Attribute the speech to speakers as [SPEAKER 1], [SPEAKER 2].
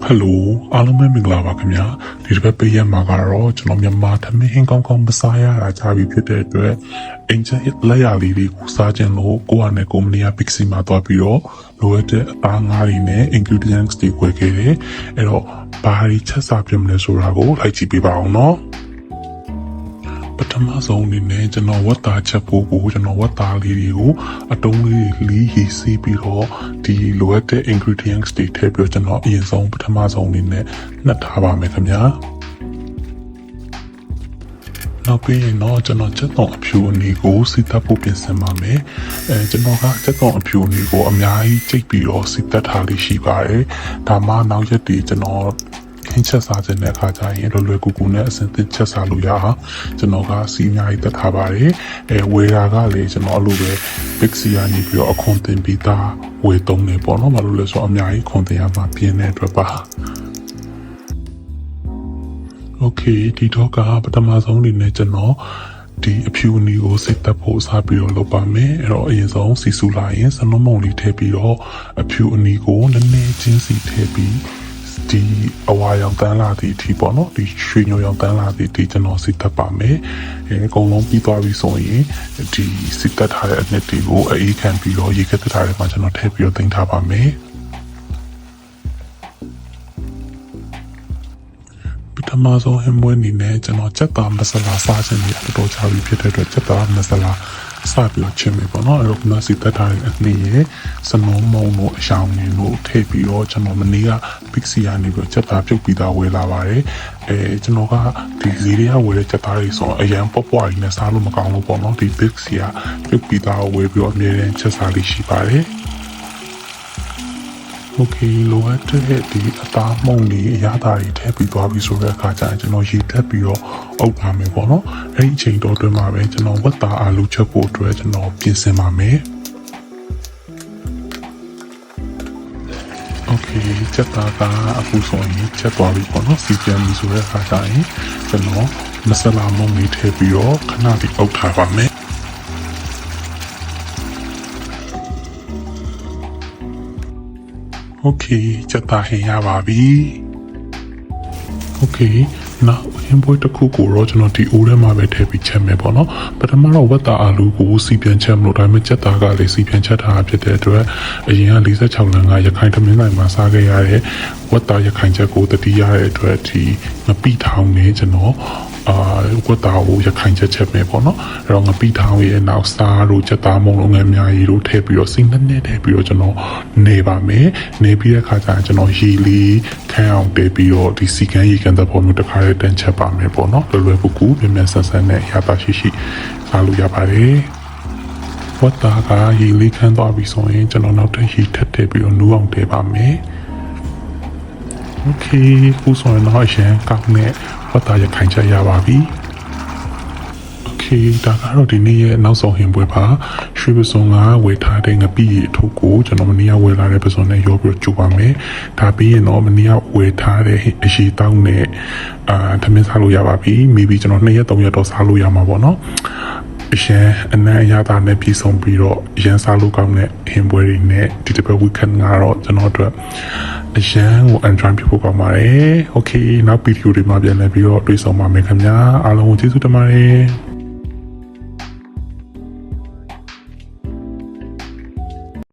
[SPEAKER 1] Hello အားလုံးပဲမင်္ဂလာပါခင်ဗျာဒီတစ်ပတ်ပေးရမှာကတော့ကျွန်တော်မြန်မာထမင်းဟင်းကောင်းကောင်းမစားရတာကြာပြီဖြစ်တဲ့အတွက်အင်ဂျင်လက်ရလေးတွေကိုစားခြင်းလို့ကိုယ့်အနေနဲ့ကိုမနီယာ Pixie မှာတွားပြီးတော့လိုအပ်တဲ့အသားငါးတွေနဲ့ ingredients တွေဝယ်ခဲ့တယ်အဲ့တော့ဘာတွေချက်စားပြမလဲဆိုတာကိုလိုက်ကြည့်ပေးပါအောင်နော်ပထမဆုံးအနေနဲ့ကျွန်တော်ဝတ်သားချက်ဖို့ကိုကျွန်တော်ဝတ်သားလေးတွေကိုအတုံးလေးလီးဟီစီးပြီးတော့ဒီလိုအပ်တဲ့ ingredients တွေထည့်ပြီးတော့ကျွန်တော်အရင်ဆုံးပထမဆုံးအနေနဲ့နှက်ထားပါမယ်ခင်ဗျာနောက်ပြီးရင်တော့ကျွန်တော်ချက်တော်အဖြူအနီကိုစီတက်ဖို့ပြင်ဆင်ပါမယ်ကျွန်တော်ကချက်တော်အဖြူအနီကိုအများကြီးကြိတ်ပြီးတော့စီတက်ထားလေးရှိပါတယ်ဒါမှနောက်ရက်တွေကျွန်တော်ခင်းချက်စားခြင်းတဲ့အခါကျရင်လွယ်ကူကူနဲ့အစင်သစ်ချက်စားလို့ရအောင်ကျွန်တော်ကစီအများကြီးတက်ထားပါတယ်ဝယ်တာကလည်းကျွန်တော်အလိုပဲ Pixie ကနေပြီးတော့အခွန်တင်ပြီးသားဝယ်သုံးနေပေါ့နော်မလို့လဲဆိုအများကြီးခွန်တင်ရမှာပြင်းတဲ့အတွက်ပါOkay ဒီတော့ကပထမဆုံးအနေနဲ့ကျွန်တော်ဒီအဖြူအနီကိုစိတ်သက်ဖို့စားပြီးတော့လုပ်ပါမယ်အဲ့တော့အရင်ဆုံးစီဆူလာရင်စနုံးမုံလေးထည့်ပြီးတော့အဖြူအနီကိုနည်းနည်းချင်းစီထည့်ပြီးဒီအဝါရောင်တန်းလာသည့်အထိပေါ့နော်ဒီရွှေညိုရောင်တန်းလာသည့်အထိကျွန်တော်စိတ်သက်ပါမယ်အကုန်လုံးပြီးသွားပြီဆိုရင်ဒီစိတ်သက်ထားတဲ့အနှစ်တွေကိုအေးခံပြီးတော့ရေခက်သက်ထားတဲ့မှာကျွန်တော်ထည့်ပြီးတော့တင်ထားပါမယ်ပထမဆုံးဟင်းမွေးနေနဲ့ကျွန်တော်ချက်သားမဆလာစားခြင်းတွေတော်တော်ကြာပြီဖြစ်တဲ့အတွက်ချက်သားမဆလာစပြီးတော့ချင်းပြီပေါ့နော်အဲ့တော့ခုနစီတက်ထားတဲ့အနည်းရဲ့စနုံးမုံတို့အရှောင်းတွေတို့ထည့်ပြီးတော့ကျွန်တော်မနေ့က Pixie ကနေပြီးတော့ချက်သားပြုတ်ပြီးသားဝယ်လာပါတယ်ကျွန်တော်ကဒီဈေးတွေကဝယ်တဲ့ချက်သားတွေဆိုအရန်ပေါ့ပွားကြီးနဲ့စားလို့မကောင်းဘူးပေါ့နော်ဒီ Pixie ကပြုတ်ပြီးသားဝယ်ပြီးတော့အမြဲတမ်းချက်စားလေးရှိပါတယ်Okay လိုအပ်တဲ့ဒီအသားမုံလေးအရသာတွေထည့်ပြီးသွားပြီဆိုတဲ့အခါကျရင်ကျွန်တော်ရေတက်ပြီးတော့အုပ်ပါမယ်ပေါ့နော်အဲ့ဒီအချိန်တော့တွင်းမှာပဲကျွန်တော်ဝတ်သားအာလူချက်ဖို့အတွက်ကျွန်တော်ပြင်ဆင်ပါမယ်Okay ချက်သားကအခုဆိုရင်ချက်သွားပြီပေါ့နော်စီပြန်ပြီဆိုတဲ့အခါကျရင်ကျွန်တော်မဆလာမုံလေးထည့်ပြီးတော့ခဏလေးအုပ်ထားပါမယ်Okay ချက်သားဟင်ရပါပြီ Okay နောက်ဟင်းပွဲတစ်ခုကိုတော့ကျွန်တော်ဒီအိုးထဲမှာပဲထည့်ပြီးချက်မယ်ပေါ့နော်ပထမတော့ဝတ်သားအာလူကိုစီပြန်ချက်မလို့ဒါပေမဲ့ချက်သားကလည်းစီပြန်ချက်ထားဖြစ်တဲ့အတွက်အရင်က46လမ်းကရခိုင်သမင်းတိုင်းမှာစားခဲ့ရတဲ့ဝတ်သားရခိုင်ချက်ကိုတတိရတဲ့အတွက်ဒီမပိထောင်နေကျွန်တော်ဝတ်သားကိုရခိုင်ချက်မယ်ပေါ့နော်အဲ့တော့ငပိထောင်ရဲ့နောက်စားတို့ချက်သားမုံလုံးငယ်များကြီးတို့ထည့်ပြီးတော့စိမ့်နဲ့ထည့်ပြီးတော့ကျွန်တော်နေပါမယ်နေပြီးတဲ့ခါကျရင်ကျွန်တော်ရေလေးခန်းအောင်တည်ပြီးတော့ဒီစီကန်းရေကန်တဲ့ပုံမျိုးတစ်ခါလေးတန်းချက်ပါမယ်ပေါ့နော်လွယ်ကူကူပြန်ပြန်ဆန်းဆန်းနဲ့ရပါရှိစားလို့ရပါတယ်ဝတ်သားကရေလေးခန်းသွားပြီဆိုရင်ကျွန်တော်နောက်ထပ်ရေထပ်ထည့်ပြီးတော့နူးအောင်တည်ပါမယ်Okay ခုဆိုရင်တော့အရင်ကောက်နဲ့ဝတ်သားရခိုင်ချက်ရပါပြီOkay ဒါကတော့ဒီနေ့ရဲ့နောက်ဆုံးဟင်ပွဲပါရွှေပစုံကဝယ်ထားတဲ့ငပိအထုပ်ကိုကျွန်တော်မနေ့ကဝယ်လာတဲ့ပစုံနဲ့ရောပြီးကြိုပါမယ်ဒါပြီးရင်တော့မနေ့ကဝယ်ထားတဲ့အရှိတောင်းနဲ့ထမင်းစားလို့ရပါပြီမိပြီးကျွန်တော်2ရက်3ရက်တော့စားလို့ရမှာပေါ့နော်အရင်အနံ့အရသာနဲ့ပြည်ဆုံးပြီးတော့အရင်စားလို့ကောင်းတဲ့ဟင်ပွဲတွေနဲ့ဒီတစ်ပတ် weekend ကတော့ကျွန်တော်တို့အရန်ကို enjoy ဖြစ်ဖို့ကောင်းပါတယ် Okay နောက်ဗီဒီယိုတွေမှာပြန်လည်ပြီးတော့တွေ့ဆုံပါမယ်ခင်ဗျာအားလုံးကိုကျေးဇူးတင်ပါတယ်